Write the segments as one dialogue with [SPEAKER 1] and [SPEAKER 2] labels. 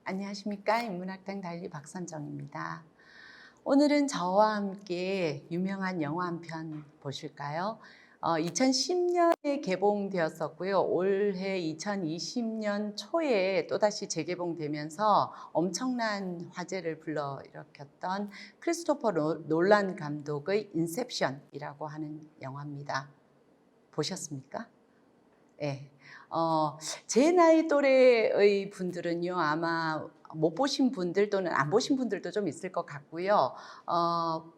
[SPEAKER 1] 안녕하십니까. 인문학당 달리 박선정입니다. 오늘은 저와 함께 유명한 영화 한 편 보실까요? 2010년에 개봉되었었고요. 올해 2020년 초에 또다시 재개봉되면서 엄청난 화제를 불러일으켰던 크리스토퍼 놀란 감독의 인셉션이라고 하는 영화입니다. 보셨습니까? 네. 제 나이 또래의 분들은요, 아마 못 보신 분들 또는 안 보신 분들도 좀 있을 것 같고요.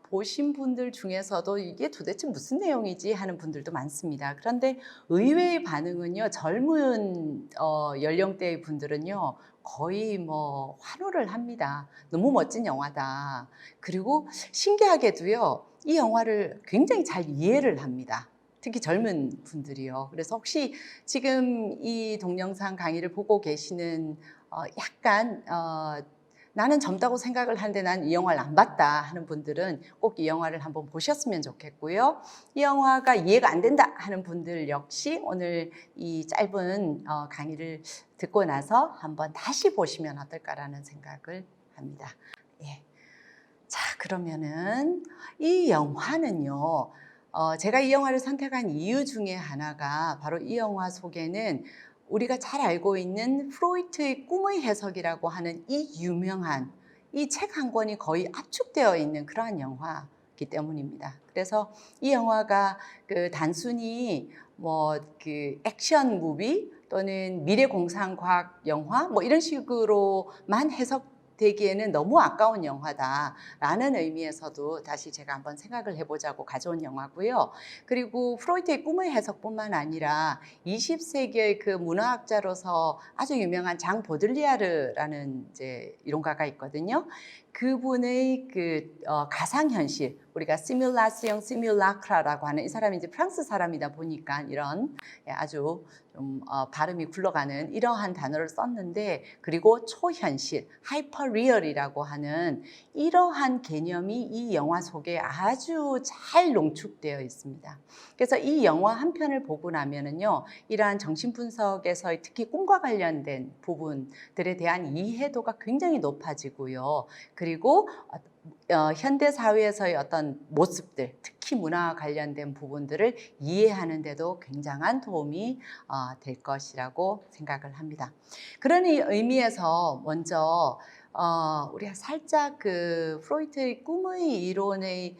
[SPEAKER 1] 보신 분들 중에서도 이게 도대체 무슨 내용이지 하는 분들도 많습니다. 그런데 의외의 반응은요, 젊은 연령대의 분들은요, 거의 뭐 환호를 합니다. 너무 멋진 영화다. 그리고 신기하게도요, 이 영화를 굉장히 잘 이해를 합니다. 특히 젊은 분들이요. 그래서 혹시 지금 이 동영상 강의를 보고 계시는 약간 나는 젊다고 생각을 하는데 난 이 영화를 안 봤다 하는 분들은 꼭 이 영화를 한번 보셨으면 좋겠고요. 이 영화가 이해가 안 된다 하는 분들 역시 오늘 이 짧은 강의를 듣고 나서 한번 다시 보시면 어떨까라는 생각을 합니다. 예. 자, 그러면은 이 영화는요. 제가 이 영화를 선택한 이유 중에 하나가 바로 이 영화 속에는 우리가 잘 알고 있는 프로이트의 꿈의 해석이라고 하는 이 유명한 이 책 한 권이 거의 압축되어 있는 그러한 영화이기 때문입니다. 그래서 이 영화가 그 단순히 뭐 그 액션 무비 또는 미래공상과학 영화 뭐 이런 식으로만 해석되기에는 너무 아까운 영화다라는 의미에서도 다시 제가 한번 생각을 해보자고 가져온 영화고요. 그리고 프로이트의 꿈의 해석뿐만 아니라 20세기의 그 문화학자로서 아주 유명한 장 보들리아르라는 이제 이론가가 있거든요. 그분의 그 가상현실, 우리가 시뮬라시옹 시뮬라크라라고 하는, 이 사람이 이제 프랑스 사람이다 보니까 이런 아주 좀 발음이 굴러가는 이러한 단어를 썼는데, 그리고 초현실, 하이퍼리얼이라고 하는 이러한 개념이 이 영화 속에 아주 잘 농축되어 있습니다. 그래서 이 영화 한 편을 보고 나면은요, 이러한 정신분석에서의 특히 꿈과 관련된 부분들에 대한 이해도가 굉장히 높아지고요. 그리고 현대 사회에서의 어떤 모습들, 특히 문화와 관련된 부분들을 이해하는 데도 굉장한 도움이 될 것이라고 생각을 합니다. 그런 의미에서 먼저 우리가 살짝 그 프로이트의 꿈의 이론의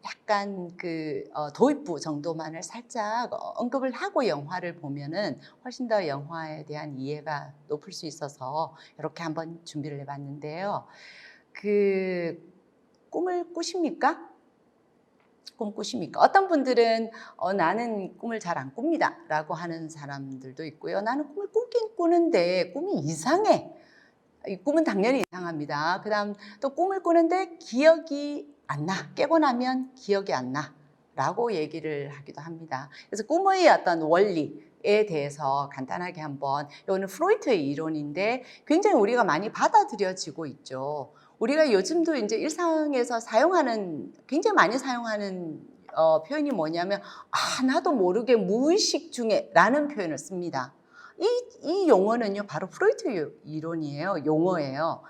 [SPEAKER 1] 약간 그 도입부 정도만을 살짝 언급을 하고 영화를 보면은 훨씬 더 영화에 대한 이해가 높을 수 있어서 이렇게 한번 준비를 해봤는데요. 그 꿈을 꾸십니까? 꿈 꾸십니까? 어떤 분들은 나는 꿈을 잘 안 꿉니다 라고 하는 사람들도 있고요. 나는 꿈을 꾸긴 꾸는데 꿈이 이상해. 이 꿈은 당연히 이상합니다. 그 다음 또 꿈을 꾸는데 기억이 안 나. 깨고 나면 기억이 안 나 라고 얘기를 하기도 합니다. 그래서 꿈의 어떤 원리에 대해서 간단하게 한번, 이거는 프로이트의 이론인데 굉장히 우리가 많이 받아들여지고 있죠. 우리가 요즘도 이제 일상에서 사용하는, 굉장히 많이 사용하는 표현이 뭐냐면 나도 모르게 무의식 중에 라는 표현을 씁니다. 이 용어는요, 바로 프로이트 이론이에요. 용어예요.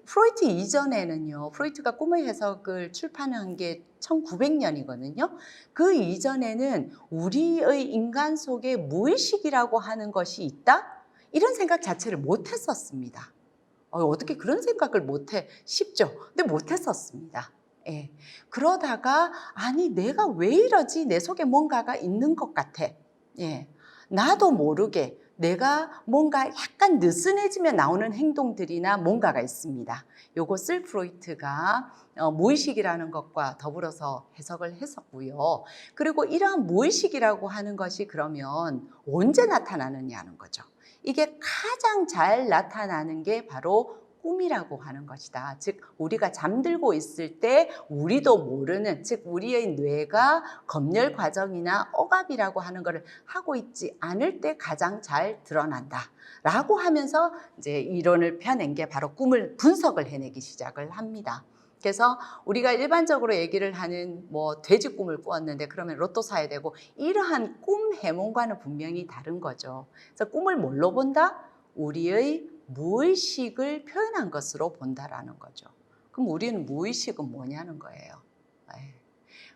[SPEAKER 1] 프로이트 이전에는요, 프로이트가 꿈의 해석을 출판한 게 1900년이거든요. 그 이전에는 우리의 인간 속에 무의식이라고 하는 것이 있다? 이런 생각 자체를 못 했었습니다. 어떻게 그런 생각을 못해 싶죠. 근데 못했었습니다. 예. 그러다가 아니 내가 왜 이러지? 내 속에 뭔가가 있는 것 같아. 예. 나도 모르게 내가 뭔가 약간 느슨해지면 나오는 행동들이나 뭔가가 있습니다. 요것을 프로이트가 무의식이라는 것과 더불어서 해석을 했었고요. 그리고 이러한 무의식이라고 하는 것이 그러면 언제 나타나느냐는 거죠. 이게 가장 잘 나타나는 게 바로 꿈이라고 하는 것이다. 즉 우리가 잠들고 있을 때 우리도 모르는, 즉 우리의 뇌가 검열 과정이나 억압이라고 하는 것을 하고 있지 않을 때 가장 잘 드러난다 라고 하면서 이제 이론을 펴낸 게 바로 꿈을 분석을 해내기 시작을 합니다. 그래서 우리가 일반적으로 얘기를 하는 뭐 돼지 꿈을 꾸었는데 그러면 로또 사야 되고, 이러한 꿈 해몽과는 분명히 다른 거죠. 그래서 꿈을 뭘로 본다? 우리의 무의식을 표현한 것으로 본다라는 거죠. 그럼 우리는 무의식은 뭐냐는 거예요. 예.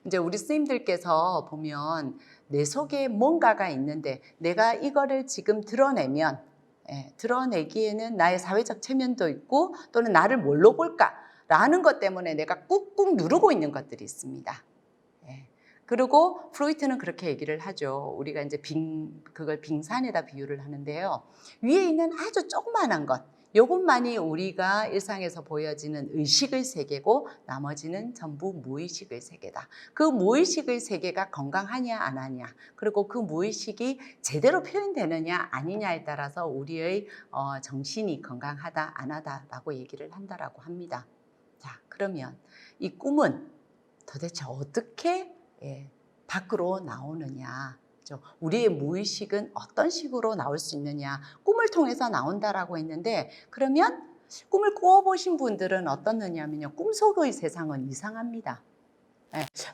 [SPEAKER 1] 이제 우리 스님들께서 보면 내 속에 뭔가가 있는데 내가 이거를 지금 드러내면 드러내기에는 나의 사회적 체면도 있고 또는 나를 뭘로 볼까라는 것 때문에 내가 꾹꾹 누르고 있는 것들이 있습니다. 그리고 프로이트는 그렇게 얘기를 하죠. 우리가 이제 그걸 빙산에다 비유를 하는데요. 위에 있는 아주 조그만한 것, 이것만이 우리가 일상에서 보여지는 의식의 세계고 나머지는 전부 무의식의 세계다. 그 무의식의 세계가 건강하냐 안 하냐, 그리고 그 무의식이 제대로 표현되느냐 아니냐에 따라서 우리의 정신이 건강하다 안 하다라고 얘기를 한다라고 합니다. 자, 그러면 이 꿈은 도대체 어떻게 밖으로 나오느냐, 우리의 무의식은 어떤 식으로 나올 수 있느냐, 꿈을 통해서 나온다라고 했는데, 그러면 꿈을 꾸어보신 분들은 어떻느냐면요, 꿈속의 세상은 이상합니다.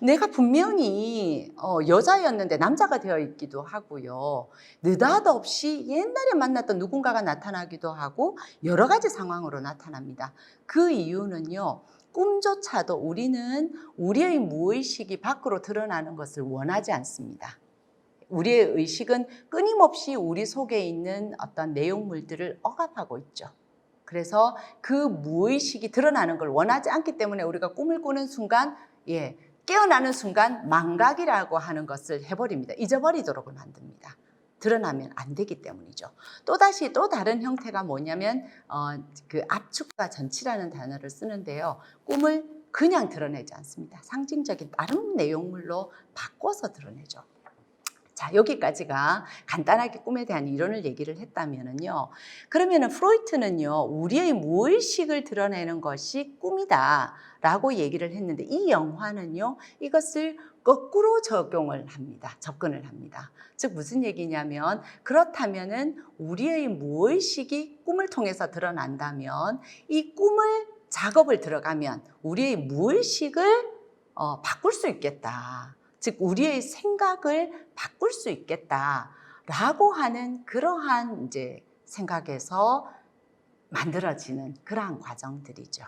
[SPEAKER 1] 내가 분명히 여자였는데 남자가 되어 있기도 하고요, 느닷없이 옛날에 만났던 누군가가 나타나기도 하고 여러 가지 상황으로 나타납니다. 그 이유는요, 꿈조차도 우리는 우리의 무의식이 밖으로 드러나는 것을 원하지 않습니다. 우리의 의식은 끊임없이 우리 속에 있는 어떤 내용물들을 억압하고 있죠. 그래서 그 무의식이 드러나는 걸 원하지 않기 때문에 우리가 꿈을 꾸는 순간, 깨어나는 순간 망각이라고 하는 것을 해버립니다. 잊어버리도록 만듭니다. 드러나면 안 되기 때문이죠. 또다시 또 다른 형태가 뭐냐면 그 압축과 전치라는 단어를 쓰는데요. 꿈을 그냥 드러내지 않습니다. 상징적인 다른 내용물로 바꿔서 드러내죠. 자, 여기까지가 간단하게 꿈에 대한 이론을 얘기를 했다면은요. 그러면은 프로이트는요, 우리의 무의식을 드러내는 것이 꿈이다 라고 얘기를 했는데, 이 영화는요, 이것을 거꾸로 적용을 합니다. 접근을 합니다. 즉 무슨 얘기냐면, 그렇다면은 우리의 무의식이 꿈을 통해서 드러난다면 이 꿈을 작업을 들어가면 우리의 무의식을 바꿀 수 있겠다. 즉 우리의 생각을 바꿀 수 있겠다라고 하는 그러한 이제 생각에서 만들어지는 그러한 과정들이죠.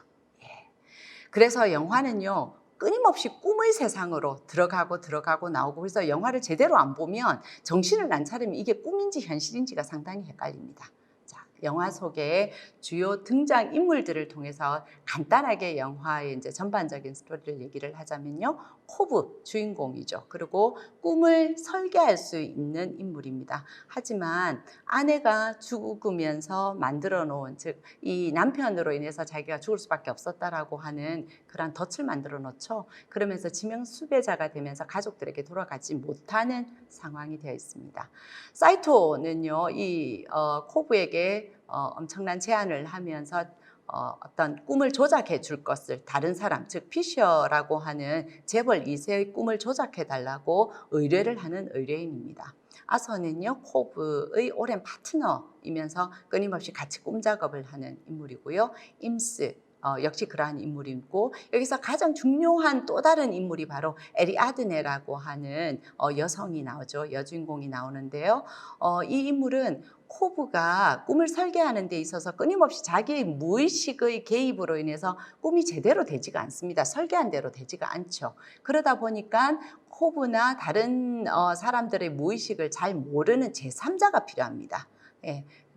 [SPEAKER 1] 그래서 영화는요, 끊임없이 꿈의 세상으로 들어가고 나오고, 그래서 영화를 제대로 안 보면 정신을 안 차리면 이게 꿈인지 현실인지가 상당히 헷갈립니다. 자, 영화 속의 주요 등장 인물들을 통해서 간단하게 영화의 이제 전반적인 스토리를 얘기를 하자면요, 코브 주인공이죠. 그리고 꿈을 설계할 수 있는 인물입니다. 하지만 아내가 죽으면서 만들어 놓은, 즉 이 남편으로 인해서 자기가 죽을 수밖에 없었다라고 하는 그런 덫을 만들어 놓죠. 그러면서 지명 수배자가 되면서 가족들에게 돌아가지 못하는 상황이 되어 있습니다. 사이토는요, 이 코브에게 엄청난 제안을 하면서 어떤 꿈을 조작해 줄 것을 다른 사람, 즉 피셔라고 하는 재벌 2세의 꿈을 조작해 달라고 의뢰를 하는 의뢰인입니다. 아서는요, 코브의 오랜 파트너이면서 끊임없이 같이 꿈 작업을 하는 인물이고요. 임스 역시 그러한 인물이고, 여기서 가장 중요한 또 다른 인물이 바로 에리아드네라고 하는 여성이 나오죠. 여주인공이 나오는데요. 이 인물은 코브가 꿈을 설계하는 데 있어서 끊임없이 자기의 무의식의 개입으로 인해서 꿈이 제대로 되지가 않습니다. 설계한 대로 되지가 않죠. 그러다 보니까 코브나 다른 사람들의 무의식을 잘 모르는 제3자가 필요합니다.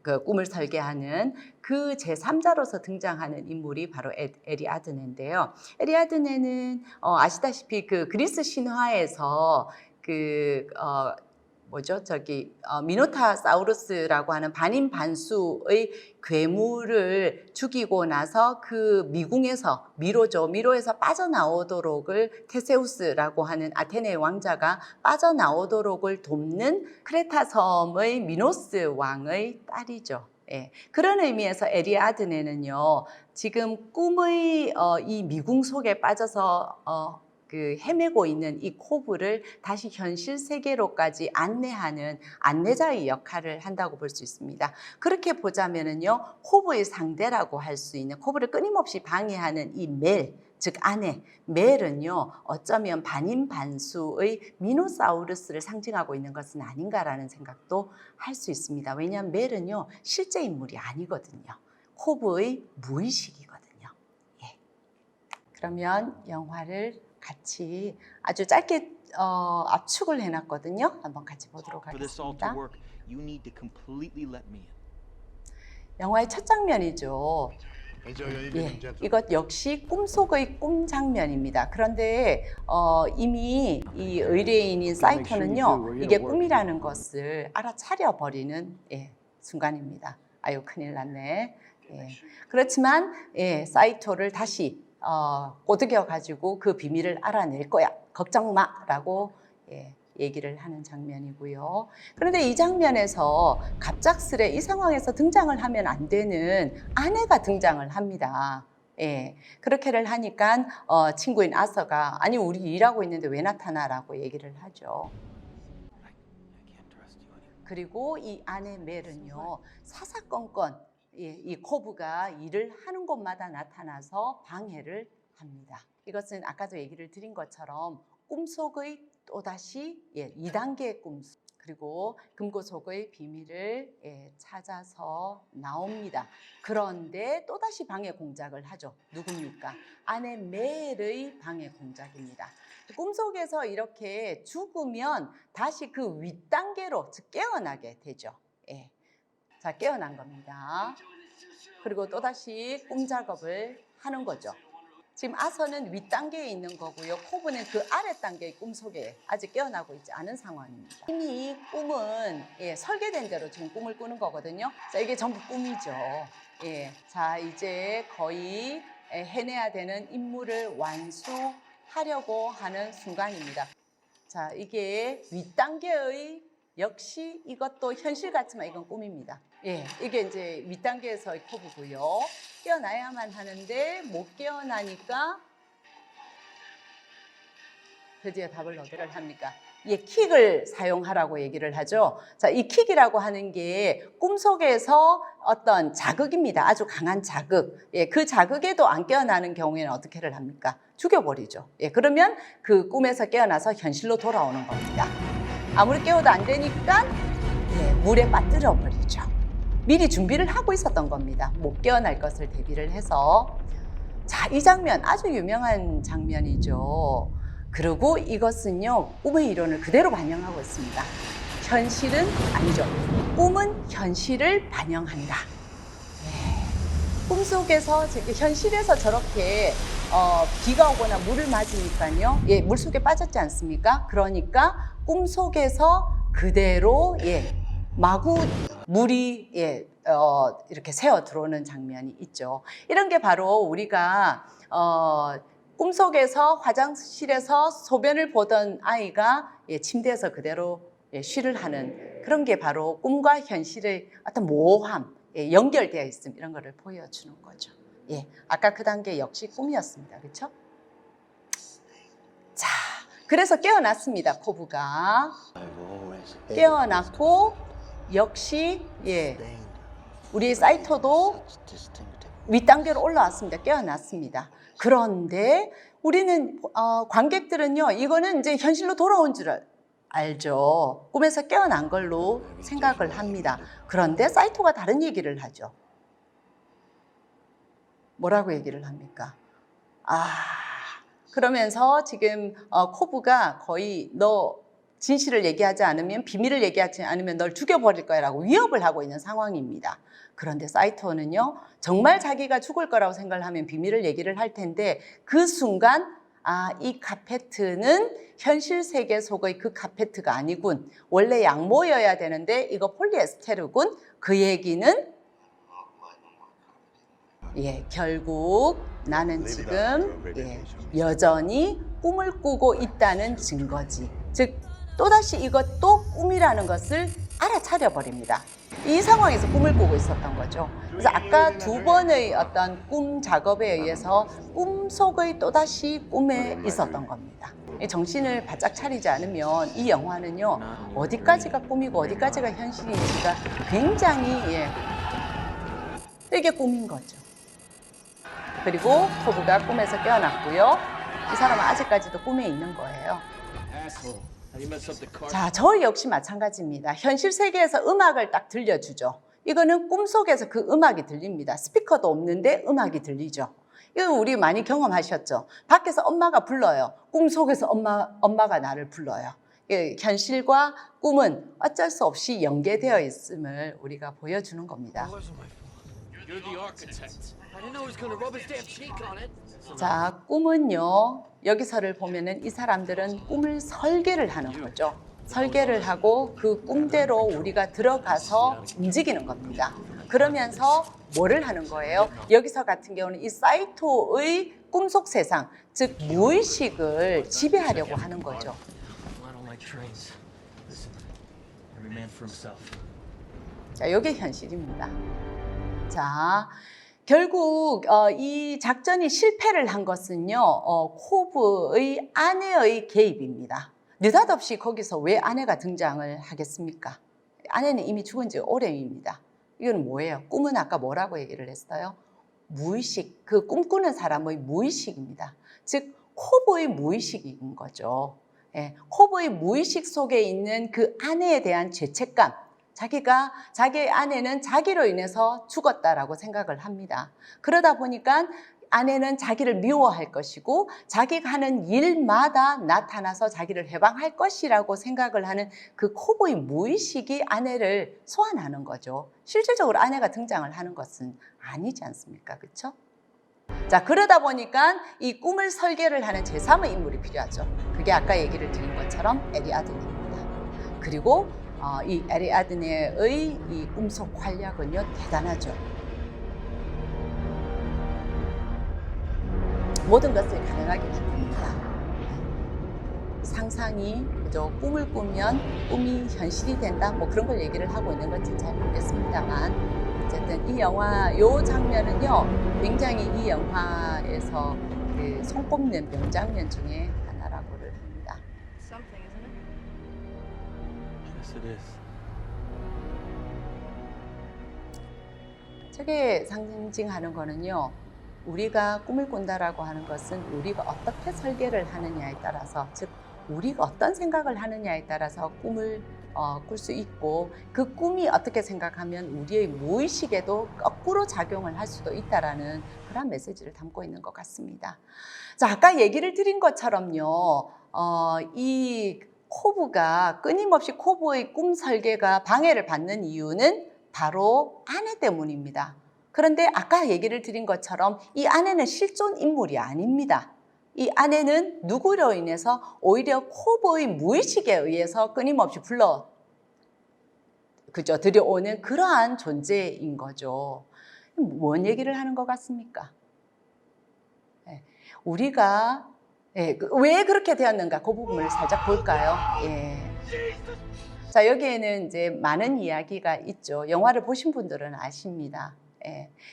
[SPEAKER 1] 그 꿈을 설계하는 그 제3자로서 등장하는 인물이 바로 에리아드네인데요. 에리아드네는 아시다시피 그 그리스 신화에서 미노타사우루스라고 하는 반인반수의 괴물을 죽이고 나서 그 미궁에서 미로에서 빠져나오도록을 테세우스라고 하는 아테네 왕자가 빠져나오도록을 돕는 크레타 섬의 미노스 왕의 딸이죠. 그런 의미에서 에리아드네는요, 지금 꿈의 이 미궁 속에 빠져서 헤매고 있는 이 코브를 다시 현실 세계로까지 안내하는 안내자의 역할을 한다고 볼 수 있습니다. 그렇게 보자면은요, 코브의 상대라고 할 수 있는, 코브를 끊임없이 방해하는 이 멜, 즉 안에 멜은요 어쩌면 반인반수의 미노사우루스를 상징하고 있는 것은 아닌가라는 생각도 할 수 있습니다. 왜냐하면 멜은요 실제 인물이 아니거든요. 코브의 무의식이거든요. 예. 그러면 영화를 같이 아주 짧게 압축을 해놨거든요. 한번 같이 보도록 하겠습니다. 영화의 첫 장면이죠. 예, 이것 역시 꿈속의 꿈 장면입니다. 그런데 이미 이 의뢰인인 사이토는요 이게 꿈이라는 것을 알아차려 버리는 순간입니다. 아유 큰일 났네. 예. 그렇지만 사이토를 다시 꼬드겨 가지고 그 비밀을 알아낼 거야. 걱정 마라고 얘기를 하는 장면이고요. 그런데 이 장면에서 갑작스레 이 상황에서 등장을 하면 안 되는 아내가 등장을 합니다. 예, 그렇게를 하니까 친구인 아서가 아니 우리 일하고 있는데 왜 나타나라고 얘기를 하죠. 그리고 이 아내 멜은요 사사건건 이 코브가 일을 하는 곳마다 나타나서 방해를 합니다. 이것은 아까도 얘기를 드린 것처럼 꿈속의 또다시 2단계의 꿈속 그리고 금고속의 비밀을 찾아서 나옵니다. 그런데 또다시 방해 공작을 하죠. 누굽니까? 아내 멜의 방해 공작입니다. 꿈속에서 이렇게 죽으면 다시 그 윗단계로 즉 깨어나게 되죠. 예. 자, 깨어난 겁니다. 그리고 또다시 꿈 작업을 하는 거죠. 지금 아서는 윗단계에 있는 거고요. 코브는 그 아랫단계의 꿈속에 아직 깨어나고 있지 않은 상황입니다. 이미 꿈은 설계된 대로 지금 꿈을 꾸는 거거든요. 자, 이게 전부 꿈이죠. 자, 이제 거의 해내야 되는 임무를 완수하려고 하는 순간입니다. 자, 이게 윗단계의 역시 이것도 현실 같지만 이건 꿈입니다. 이게 이제 윗단계에서의 코브고요. 깨어나야만 하는데 못 깨어나니까 드디어 답을 어디를 합니까? 킥을 사용하라고 얘기를 하죠. 자, 이 킥이라고 하는 게 꿈속에서 어떤 자극입니다. 아주 강한 자극. 그 자극에도 안 깨어나는 경우에는 어떻게를 합니까? 죽여버리죠. 그러면 그 꿈에서 깨어나서 현실로 돌아오는 겁니다. 아무리 깨워도 안 되니까 물에 빠뜨려 버리죠. 미리 준비를 하고 있었던 겁니다. 못 깨어날 것을 대비를 해서. 자, 이 장면 아주 유명한 장면이죠. 그리고 이것은요 꿈의 이론을 그대로 반영하고 있습니다. 현실은 아니죠. 꿈은 현실을 반영한다. 꿈속에서 현실에서 저렇게 비가 오거나 물을 맞으니까요. 물속에 빠졌지 않습니까? 그러니까 꿈속에서 그대로 마구 물이 이렇게 새어 들어오는 장면이 있죠. 이런 게 바로 우리가 꿈속에서 화장실에서 소변을 보던 아이가 침대에서 그대로 쉬를 하는 그런 게 바로 꿈과 현실의 어떤 모호함, 연결되어 있음 이런 거를 보여주는 거죠. 아까 그 단계 역시 꿈이었습니다. 그렇죠? 자, 그래서 깨어났습니다. 코브가 깨어났고 역시 우리 사이토도 윗단계로 올라왔습니다. 깨어났습니다. 그런데 우리는 관객들은요 이거는 이제 현실로 돌아온 줄 알죠. 꿈에서 깨어난 걸로 생각을 합니다. 그런데 사이토가 다른 얘기를 하죠. 뭐라고 얘기를 합니까? 그러면서 지금 코브가 거의 너 진실을 얘기하지 않으면 비밀을 얘기하지 않으면 널 죽여버릴 거야 라고 위협을 하고 있는 상황입니다. 그런데 사이토는요 정말 자기가 죽을 거라고 생각을 하면 비밀을 얘기를 할 텐데 그 순간 이 카페트는 현실 세계 속의 그 카페트가 아니군. 원래 양모여야 되는데 이거 폴리에스테르군. 그 얘기는 결국 나는 지금 여전히 꿈을 꾸고 있다는 증거지. 즉 또다시 이것도 꿈이라는 것을 알아차려 버립니다. 이 상황에서 꿈을 꾸고 있었던 거죠. 그래서 아까 두 번의 어떤 꿈 작업에 의해서 꿈속의 또다시 꿈에 있었던 겁니다. 정신을 바짝 차리지 않으면 이 영화는요 어디까지가 꿈이고 어디까지가 현실인지가 굉장히 이게 꿈인 거죠. 그리고 코브가 꿈에서 깨어났고요. 이 사람은 아직까지도 꿈에 있는 거예요. 자, 저 역시 마찬가지입니다. 현실 세계에서 음악을 딱 들려주죠. 이거는 꿈속에서 그 음악이 들립니다. 스피커도 없는데 음악이 들리죠. 이거 우리 많이 경험하셨죠? 밖에서 엄마가 불러요. 꿈속에서 엄마가 나를 불러요. 현실과 꿈은 어쩔 수 없이 연계되어 있음을 우리가 보여주는 겁니다. 자, 꿈은요, 여기서를 보면은 이 사람들은 꿈을 설계를 하는 거죠. 설계를 하고 그 꿈대로 우리가 들어가서 움직이는 겁니다. 그러면서 뭐를 하는 거예요? 여기서 같은 경우는 이 사이토의 꿈속 세상, 즉 무의식을 지배하려고 하는 거죠. 자, 이게 현실입니다. 자, 결국 이 작전이 실패를 한 것은요, 코브의 아내의 개입입니다. 느닷없이 거기서 왜 아내가 등장을 하겠습니까? 아내는 이미 죽은 지 오래입니다. 이건 뭐예요? 꿈은 아까 뭐라고 얘기를 했어요? 무의식, 그 꿈꾸는 사람의 무의식입니다. 즉 코브의 무의식인 거죠. 예, 코브의 무의식 속에 있는 그 아내에 대한 죄책감, 자기의 아내는 자기로 인해서 죽었다라고 생각을 합니다. 그러다 보니까 아내는 자기를 미워할 것이고 자기가 하는 일마다 나타나서 자기를 해방할 것이라고 생각을 하는 그 코브의 무의식이 아내를 소환하는 거죠. 실질적으로 아내가 등장을 하는 것은 아니지 않습니까? 그렇죠? 자, 그러다 보니까 이 꿈을 설계를 하는 제3의 인물이 필요하죠. 그게 아까 얘기를 드린 것처럼 에리아드네입니다. 그리고 이 에리아드네의 이 꿈속 활약은요, 대단하죠. 모든 것을 가능하게 만듭니다. 상상이, 그죠? 꿈을 꾸면 꿈이 현실이 된다, 뭐 그런 걸 얘기를 하고 있는 건지 잘 모르겠습니다만, 어쨌든 이 영화, 요 장면은요, 굉장히 이 영화에서 그 손꼽는 명장면 중에 하나라고를 합니다. 저게 상징하는 거는요, 우리가 꿈을 꾼다라고 하는 것은 우리가 어떻게 설계를 하느냐에 따라서, 즉 우리가 어떤 생각을 하느냐에 따라서 꿈을 꿀 수 있고, 그 꿈이 어떻게 생각하면 우리의 무의식에도 거꾸로 작용을 할 수도 있다라는 그런 메시지를 담고 있는 것 같습니다. 자, 아까 얘기를 드린 것처럼요, 이 코브가 끊임없이 코브의 꿈 설계가 방해를 받는 이유는 바로 아내 때문입니다. 그런데 아까 얘기를 드린 것처럼 이 아내는 실존 인물이 아닙니다. 이 아내는 누구로 인해서 오히려 코브의 무의식에 의해서 끊임없이 들여오는 그러한 존재인 거죠. 뭔 얘기를 하는 것 같습니까? 우리가 왜 그렇게 되었는가, 그 부분을 살짝 볼까요? 자, 여기에는 이제 많은 이야기가 있죠. 영화를 보신 분들은 아십니다.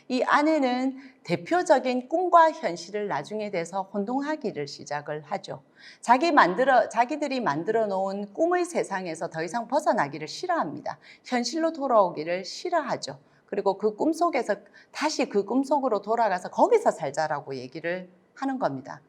[SPEAKER 1] 이 아내는 대표적인 꿈과 현실을 나중에 돼서 혼동하기를 시작을 하죠. 자기들이 만들어 놓은 꿈의 세상에서 더 이상 벗어나기를 싫어합니다. 현실로 돌아오기를 싫어하죠. 그리고 그 꿈속에서 다시 그 꿈속으로 돌아가서 거기서 살자라고 얘기를 하는 겁니다.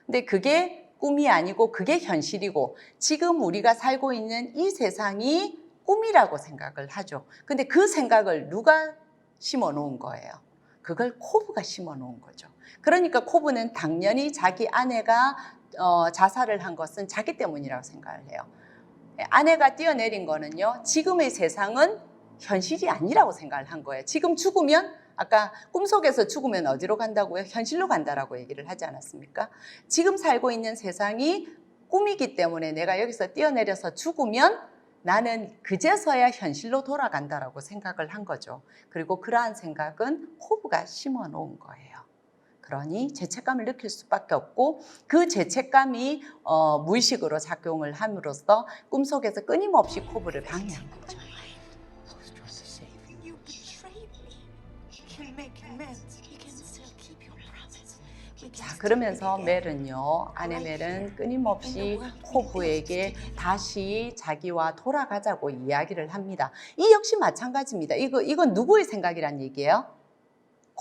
[SPEAKER 1] 근데 그게 꿈이 아니고 그게 현실이고, 지금 우리가 살고 있는 이 세상이 꿈이라고 생각을 하죠. 근데 그 생각을 누가 심어 놓은 거예요? 그걸 코브가 심어 놓은 거죠. 그러니까 코브는 당연히 자기 아내가 자살을 한 것은 자기 때문이라고 생각을 해요. 아내가 뛰어내린 거는요, 지금의 세상은 현실이 아니라고 생각을 한 거예요. 지금 죽으면, 아까 꿈속에서 죽으면 어디로 간다고요? 현실로 간다라고 얘기를 하지 않았습니까? 지금 살고 있는 세상이 꿈이기 때문에 내가 여기서 뛰어내려서 죽으면 나는 그제서야 현실로 돌아간다라고 생각을 한 거죠. 그리고 그러한 생각은 코브가 심어 놓은 거예요. 그러니 죄책감을 느낄 수밖에 없고, 그 죄책감이 무의식으로 작용을 함으로써 꿈속에서 끊임없이 코브를 방해한 거죠. 자, 그러면서 멜은요, 아내 멜은 끊임없이 코브에게 다시 자기와 돌아가자고 이야기를 합니다. 이 역시 마찬가지입니다. 이건 누구의 생각이란 얘기예요?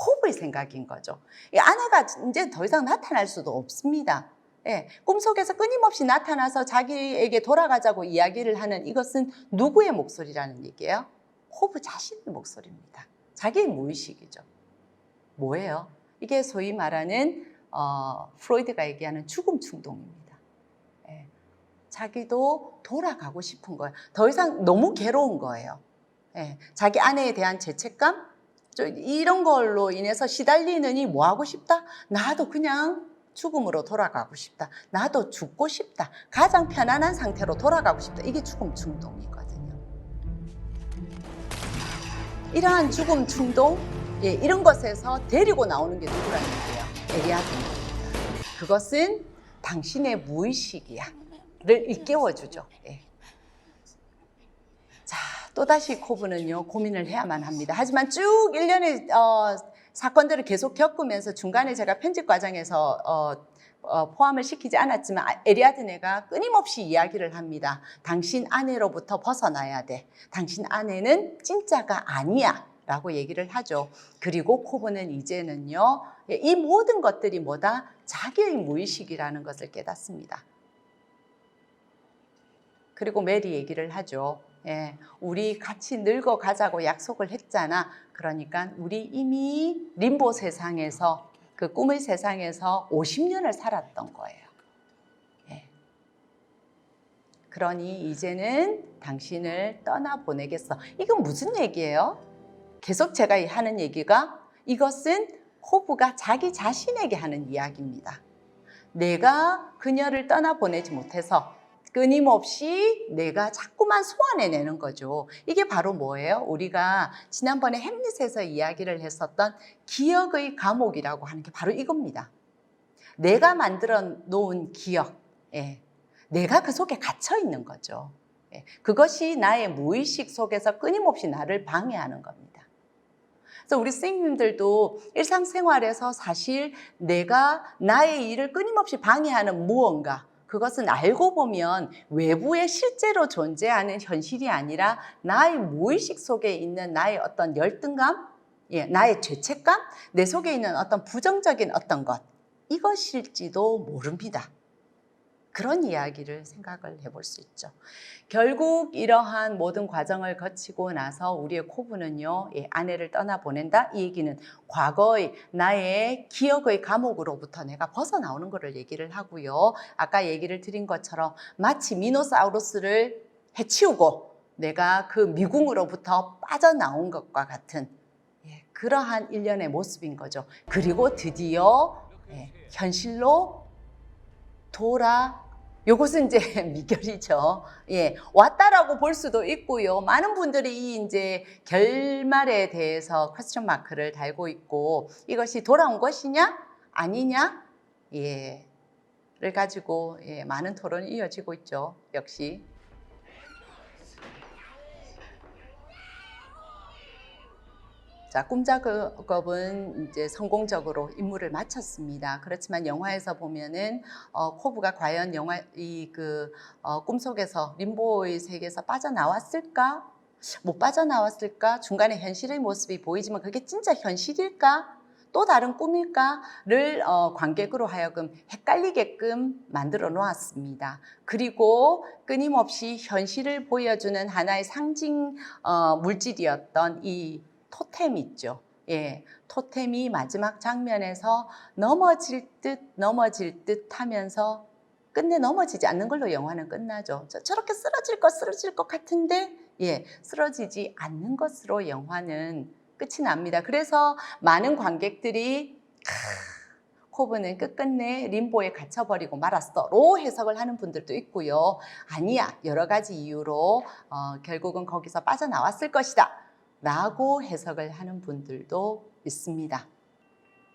[SPEAKER 1] 호흡의 생각인 거죠. 이 아내가 이제 더 이상 나타날 수도 없습니다. 예, 꿈속에서 끊임없이 나타나서 자기에게 돌아가자고 이야기를 하는 이것은 누구의 목소리라는 얘기예요? 호브 자신의 목소리입니다. 자기의 무의식이죠. 뭐예요? 이게 소위 말하는 프로이드가 얘기하는 죽음 충동입니다. 예, 자기도 돌아가고 싶은 거예요. 더 이상 너무 괴로운 거예요. 예, 자기 아내에 대한 죄책감? 이런 걸로 인해서 시달리느니 뭐 하고 싶다? 나도 그냥 죽음으로 돌아가고 싶다. 나도 죽고 싶다. 가장 편안한 상태로 돌아가고 싶다. 이게 죽음 충동이거든요. 이러한 죽음 충동, 예, 이런 것에서 데리고 나오는 게 누구라는 얘기예요? 에리아드입니다. 그것은 당신의 무의식이야. 를 일깨워주죠. 예. 자, 또다시 코브는요, 고민을 해야만 합니다. 하지만 쭉 일련의 사건들을 계속 겪으면서 중간에 제가 편집 과정에서 포함을 시키지 않았지만 에리아드네가 끊임없이 이야기를 합니다. 당신 아내로부터 벗어나야 돼. 당신 아내는 찐짜가 아니야. 라고 얘기를 하죠. 그리고 코브는 이제는요, 이 모든 것들이 뭐다? 자기의 무의식이라는 것을 깨닫습니다. 그리고 메리 얘기를 하죠. 예, 우리 같이 늙어가자고 약속을 했잖아. 그러니까 우리 이미 림보 세상에서, 그 꿈의 세상에서 50년을 살았던 거예요. 예. 그러니 이제는 당신을 떠나보내겠어. 이건 무슨 얘기예요? 계속 제가 하는 얘기가, 이것은 호브가 자기 자신에게 하는 이야기입니다. 내가 그녀를 떠나보내지 못해서 끊임없이 내가 자꾸만 소환해내는 거죠. 이게 바로 뭐예요? 우리가 지난번에 햄릿에서 이야기를 했었던 기억의 감옥이라고 하는 게 바로 이겁니다. 내가 만들어 놓은 기억, 예, 내가 그 속에 갇혀 있는 거죠. 예, 그것이 나의 무의식 속에서 끊임없이 나를 방해하는 겁니다. 그래서 우리 선생님들도 일상생활에서 사실 내가 나의 일을 끊임없이 방해하는 무언가, 그것은 알고 보면 외부에 실제로 존재하는 현실이 아니라 나의 무의식 속에 있는 나의 어떤 열등감, 예, 나의 죄책감, 내 속에 있는 어떤 부정적인 어떤 것, 이것일지도 모릅니다. 그런 이야기를 생각을 해볼 수 있죠. 결국 이러한 모든 과정을 거치고 나서 우리의 코브는요, 아내를 떠나보낸다. 이 얘기는 과거의 나의 기억의 감옥으로부터 내가 벗어나오는 것을 얘기를 하고요. 아까 얘기를 드린 것처럼 마치 미노사우루스를 해치우고 내가 그 미궁으로부터 빠져나온 것과 같은 그러한 일련의 모습인 거죠. 그리고 드디어 현실로 요것은 이제 미결이죠. 예, 왔다라고 볼 수도 있고요. 많은 분들이 이 이제 결말에 대해서 퀘스천 마크를 달고 있고, 이것이 돌아온 것이냐 아니냐, 를 가지고 많은 토론이 이어지고 있죠. 역시. 자, 꿈작업은 이제 성공적으로 임무를 마쳤습니다. 그렇지만 영화에서 보면은 코브가 과연 꿈속에서 림보의 세계에서 빠져나왔을까? 못 빠져나왔을까? 중간에 현실의 모습이 보이지만 그게 진짜 현실일까? 또 다른 꿈일까?를 관객으로 하여금 헷갈리게끔 만들어 놓았습니다. 그리고 끊임없이 현실을 보여주는 하나의 상징 물질이었던 이 토템 있죠. 예, 토템이 마지막 장면에서 넘어질 듯 하면서 끝내 넘어지지 않는 걸로 영화는 끝나죠. 저렇게 쓰러질 것 같은데, 쓰러지지 않는 것으로 영화는 끝이 납니다. 그래서 많은 관객들이 코브는 끝끝내 림보에 갇혀버리고 말았어로 해석을 하는 분들도 있고요. 아니야, 여러 가지 이유로 결국은 거기서 빠져나왔을 것이다 라고 해석을 하는 분들도 있습니다.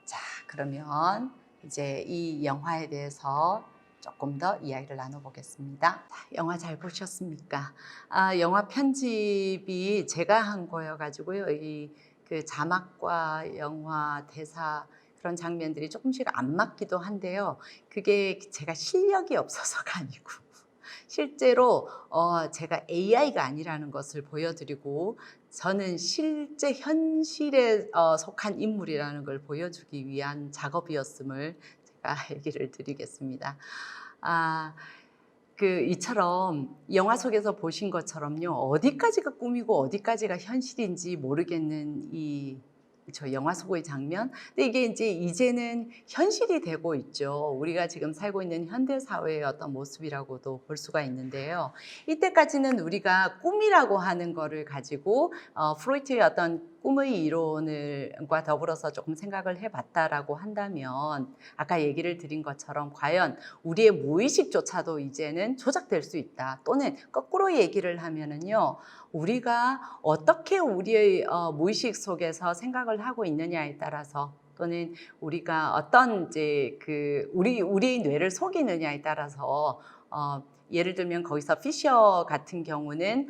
[SPEAKER 1] 자, 그러면 이제 이 영화에 대해서 조금 더 이야기를 나눠보겠습니다. 영화 잘 보셨습니까? 영화 편집이 제가 한 거여가지고요. 그 자막과 영화 대사 그런 장면들이 조금씩 안 맞기도 한데요. 그게 제가 실력이 없어서가 아니고 실제로 제가 AI가 아니라는 것을 보여드리고 저는 실제 현실에 속한 인물이라는 걸 보여주기 위한 작업이었음을 제가 얘기를 드리겠습니다. 이처럼 영화 속에서 보신 것처럼요, 어디까지가 꿈이고 어디까지가 현실인지 모르겠는 저 영화 속의 장면. 근데 이게 이제는 현실이 되고 있죠. 우리가 지금 살고 있는 현대 사회의 어떤 모습이라고도 볼 수가 있는데요. 이때까지는 우리가 꿈이라고 하는 거를 가지고 프로이트의 어떤 꿈의 이론과 더불어서 조금 생각을 해봤다라고 한다면, 아까 얘기를 드린 것처럼 과연 우리의 무의식조차도 이제는 조작될 수 있다. 또는 거꾸로 얘기를 하면은요, 우리가 어떻게 우리의 무의식 속에서 생각을 하고 있느냐에 따라서, 또는 우리가 어떤 우리의 뇌를 속이느냐에 따라서, 예를 들면 거기서 피셔 같은 경우는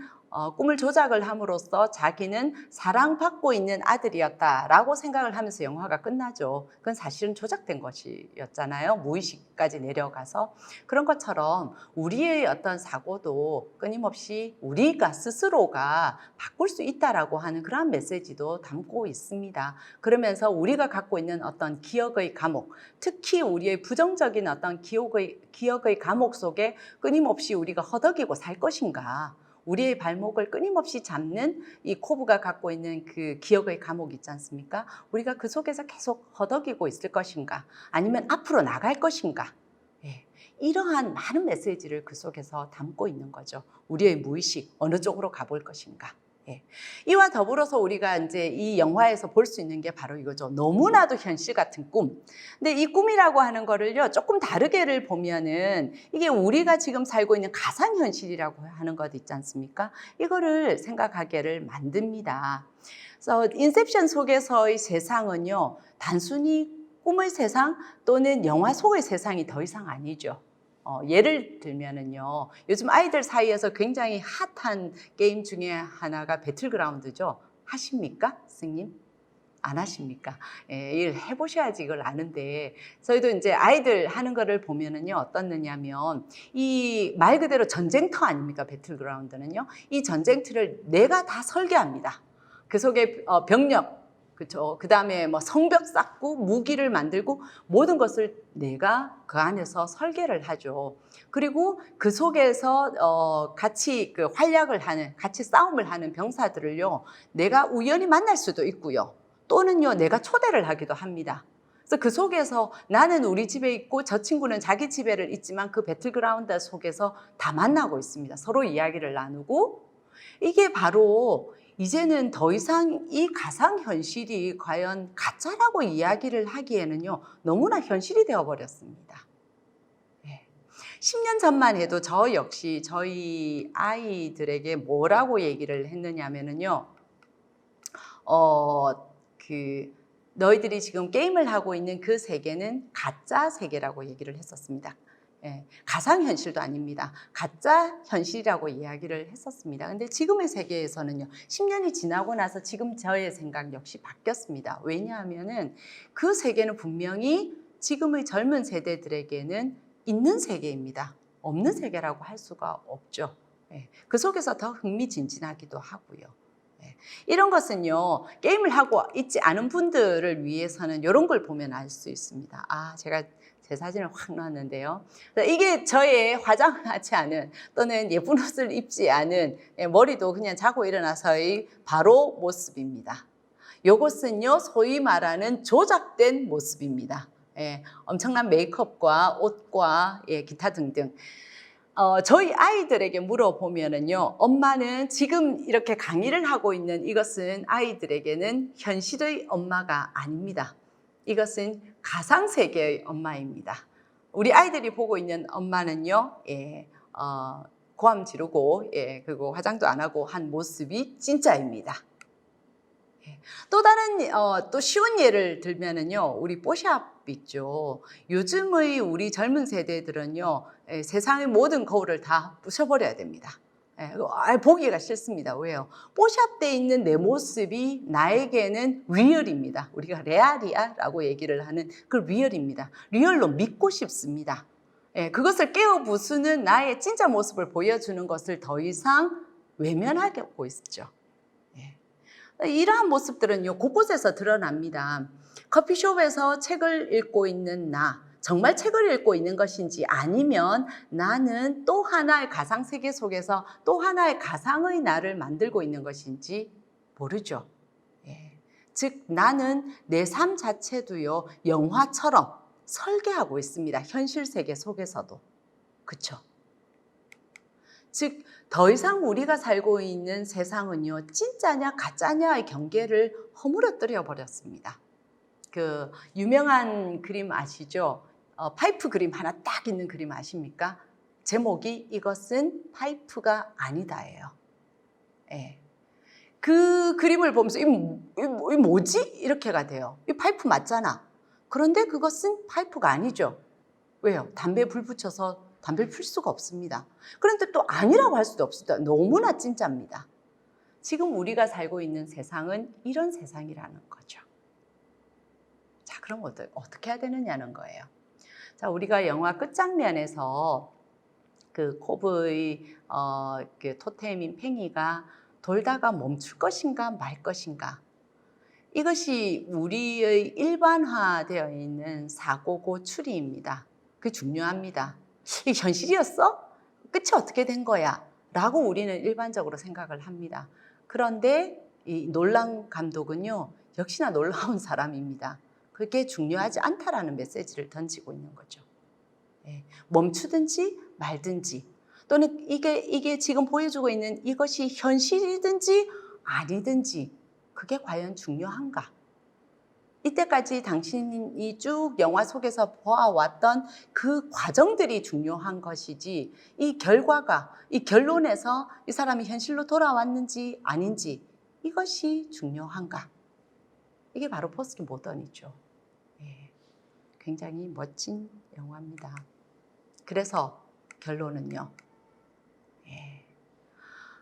[SPEAKER 1] 꿈을 조작을 함으로써 자기는 사랑받고 있는 아들이었다라고 생각을 하면서 영화가 끝나죠. 그건 사실은 조작된 것이었잖아요. 무의식까지 내려가서. 그런 것처럼 우리의 어떤 사고도 끊임없이 우리가 스스로가 바꿀 수 있다라고 하는 그런 메시지도 담고 있습니다. 그러면서 우리가 갖고 있는 어떤 기억의 감옥, 특히 우리의 부정적인 어떤 기억의 감옥 속에 끊임없이 우리가 허덕이고 살 것인가, 우리의 발목을 끊임없이 잡는 이 코브가 갖고 있는 그 기억의 감옥 있지 않습니까? 우리가 그 속에서 계속 허덕이고 있을 것인가, 아니면 앞으로 나갈 것인가, 이러한 많은 메시지를 그 속에서 담고 있는 거죠. 우리의 무의식, 어느 쪽으로 가볼 것인가. 이와 더불어서 우리가 이 영화에서 볼 수 있는 게 바로 이거죠. 너무나도 현실 같은 꿈. 근데 이 꿈이라고 하는 거를요, 조금 다르게를 보면은 이게 우리가 지금 살고 있는 가상현실이라고 하는 것 있지 않습니까? 이거를 생각하게를 만듭니다. 그래서 인셉션 속에서의 세상은요, 단순히 꿈의 세상 또는 영화 속의 세상이 더 이상 아니죠. 예를 들면은요, 요즘 아이들 사이에서 굉장히 핫한 게임 중에 하나가 배틀그라운드죠. 하십니까, 스님? 안 하십니까? 이걸 해보셔야지 이걸 아는데, 저희도 아이들 하는 거를 보면은요, 어떻느냐면, 이 말 그대로 전쟁터 아닙니까, 배틀그라운드는요? 이 전쟁터를 내가 다 설계합니다. 그 속에 병력, 그렇죠. 그 다음에 성벽 쌓고 무기를 만들고 모든 것을 내가 그 안에서 설계를 하죠. 그리고 그 속에서 같이 활약을 하는, 같이 싸움을 하는 병사들을요, 내가 우연히 만날 수도 있고요. 또는요, 내가 초대를 하기도 합니다. 그래서 그 속에서 나는 우리 집에 있고 저 친구는 자기 집에를 있지만 그 배틀그라운드 속에서 다 만나고 있습니다. 서로 이야기를 나누고, 이게 바로 이제는 더 이상 이 가상현실이 과연 가짜라고 이야기를 하기에는요, 너무나 현실이 되어버렸습니다. 10년 전만 해도 저 역시 저희 아이들에게 뭐라고 얘기를 했느냐면요, 너희들이 지금 게임을 하고 있는 그 세계는 가짜 세계라고 얘기를 했었습니다. 가상현실도 아닙니다. 가짜 현실이라고 이야기를 했었습니다. 근데 지금의 세계에서는요, 10년이 지나고 나서 지금 저의 생각 역시 바뀌었습니다. 왜냐하면은 그 세계는 분명히 지금의 젊은 세대들에게는 있는 세계입니다. 없는 세계라고 할 수가 없죠. 그 속에서 더 흥미진진하기도 하고요. 이런 것은요, 게임을 하고 있지 않은 분들을 위해서는 이런 걸 보면 알 수 있습니다. 제가 제 사진을 확 놨는데요. 이게 저의 화장을 하지 않은, 또는 예쁜 옷을 입지 않은, 머리도 그냥 자고 일어나서의 바로 모습입니다. 이것은요, 소위 말하는 조작된 모습입니다. 엄청난 메이크업과 옷과 기타 등등. 저희 아이들에게 물어보면은요, 엄마는 지금 이렇게 강의를 하고 있는 이것은 아이들에게는 현실의 엄마가 아닙니다. 이것은 가상세계의 엄마입니다. 우리 아이들이 보고 있는 엄마는요, 고함 지르고, 그리고 화장도 안 하고 한 모습이 진짜입니다. 또 다른, 또 쉬운 예를 들면은요, 우리 뽀샵 있죠. 요즘의 우리 젊은 세대들은요, 세상의 모든 거울을 다 부셔버려야 됩니다. 보기가 싫습니다. 왜요? 뽀샵돼 있는 내 모습이 나에게는 리얼입니다. 우리가 레알이야라고 얘기를 하는 그 리얼입니다. 리얼로 믿고 싶습니다. 그것을 깨어 부수는 나의 진짜 모습을 보여주는 것을 더 이상 외면하고 있죠. 이러한 모습들은요, 곳곳에서 드러납니다. 커피숍에서 책을 읽고 있는 나, 정말 책을 읽고 있는 것인지 아니면 나는 또 하나의 가상세계 속에서 또 하나의 가상의 나를 만들고 있는 것인지 모르죠. 예. 즉, 나는 내 삶 자체도요, 영화처럼 설계하고 있습니다. 현실 세계 속에서도. 그쵸? 즉, 더 이상 우리가 살고 있는 세상은요, 진짜냐 가짜냐의 경계를 허물어뜨려 버렸습니다. 그 유명한 그림 아시죠? 파이프 그림 하나 딱 있는 그림 아십니까? 제목이 이것은 파이프가 아니다예요. 예. 그 그림을 보면서 이 뭐지? 이렇게가 돼요. 이 파이프 맞잖아. 그런데 그것은 파이프가 아니죠. 왜요? 담배에 불 붙여서 담배를 필 수가 없습니다. 그런데 또 아니라고 할 수도 없습니다. 너무나 진짜입니다. 지금 우리가 살고 있는 세상은 이런 세상이라는 거죠. 자, 그럼 어떻게 해야 되느냐는 거예요. 자, 우리가 영화 끝장면에서 그 코브의 그 토템인 팽이가 돌다가 멈출 것인가 말 것인가. 이것이 우리의 일반화되어 있는 사고고 추리입니다. 그게 중요합니다. 이게 현실이었어? 끝이 어떻게 된 거야? 라고 우리는 일반적으로 생각을 합니다. 그런데 이 놀란 감독은요, 역시나 놀라운 사람입니다. 그게 중요하지 않다라는 메시지를 던지고 있는 거죠. 예, 멈추든지 말든지, 또는 이게 지금 보여주고 있는 이것이 현실이든지 아니든지 그게 과연 중요한가? 이때까지 당신이 쭉 영화 속에서 보아왔던 그 과정들이 중요한 것이지, 이 결과가, 이 결론에서 이 사람이 현실로 돌아왔는지 아닌지 이것이 중요한가? 이게 바로 포스트 모던이죠. 예, 굉장히 멋진 영화입니다. 그래서 결론은요, 예,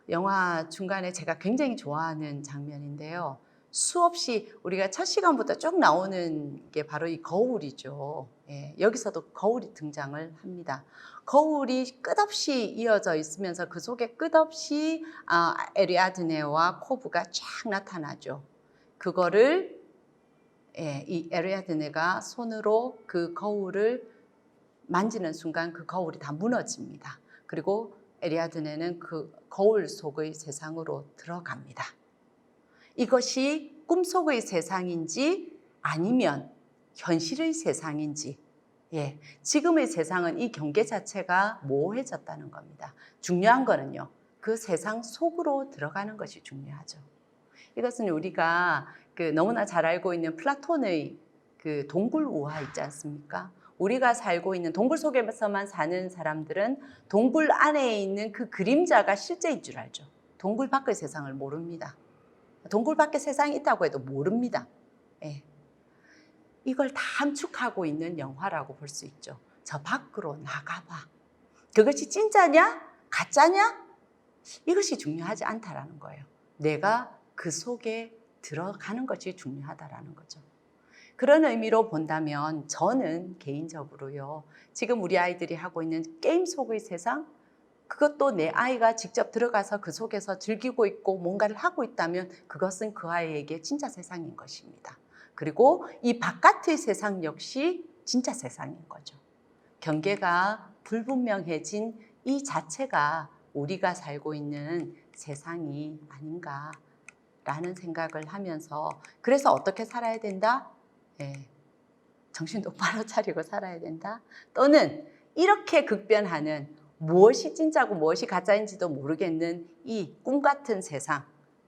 [SPEAKER 1] 영화 중간에 제가 굉장히 좋아하는 장면인데요, 수없이 우리가 첫 시간부터 쭉 나오는 게 바로 이 거울이죠. 예, 여기서도 거울이 등장을 합니다. 거울이 끝없이 이어져 있으면서 그 속에 끝없이 에리아드네와 코브가 쫙 나타나죠. 그거를 이 에리아드네가 손으로 그 거울을 만지는 순간 그 거울이 다 무너집니다. 그리고 에리아드네는 그 거울 속의 세상으로 들어갑니다. 이것이 꿈속의 세상인지 아니면 현실의 세상인지, 예, 지금의 세상은 이 경계 자체가 모호해졌다는 겁니다. 중요한 거는요, 그 세상 속으로 들어가는 것이 중요하죠. 이것은 우리가 너무나 잘 알고 있는 플라톤의 그 동굴 우화 있지 않습니까? 우리가 살고 있는 동굴 속에서만 사는 사람들은 동굴 안에 있는 그 그림자가 실제인 줄 알죠. 동굴 밖의 세상을 모릅니다. 동굴 밖에 세상이 있다고 해도 모릅니다. 예. 이걸 다 함축하고 있는 영화라고 볼 수 있죠. 저 밖으로 나가봐. 그것이 진짜냐? 가짜냐? 이것이 중요하지 않다라는 거예요. 내가 그 속에 들어가는 것이 중요하다라는 거죠. 그런 의미로 본다면 저는 개인적으로요, 지금 우리 아이들이 하고 있는 게임 속의 세상, 그것도 내 아이가 직접 들어가서 그 속에서 즐기고 있고 뭔가를 하고 있다면 그것은 그 아이에게 진짜 세상인 것입니다. 그리고 이 바깥의 세상 역시 진짜 세상인 거죠. 경계가 불분명해진 이 자체가 우리가 살고 있는 세상이 아닌가라는 생각을 하면서, 그래서 어떻게 살아야 된다? 예, 정신 똑바로 차리고 살아야 된다. 또는 이렇게 극변하는, 무엇이 진짜고 무엇이 가짜인지도 모르겠는 이 꿈 같은 세상,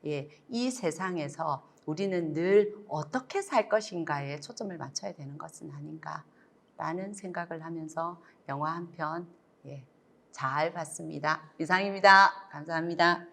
[SPEAKER 1] 예, 이 세상에서 우리는 늘 어떻게 살 것인가에 초점을 맞춰야 되는 것은 아닌가라는 생각을 하면서 영화 한 편, 잘 봤습니다. 이상입니다. 감사합니다.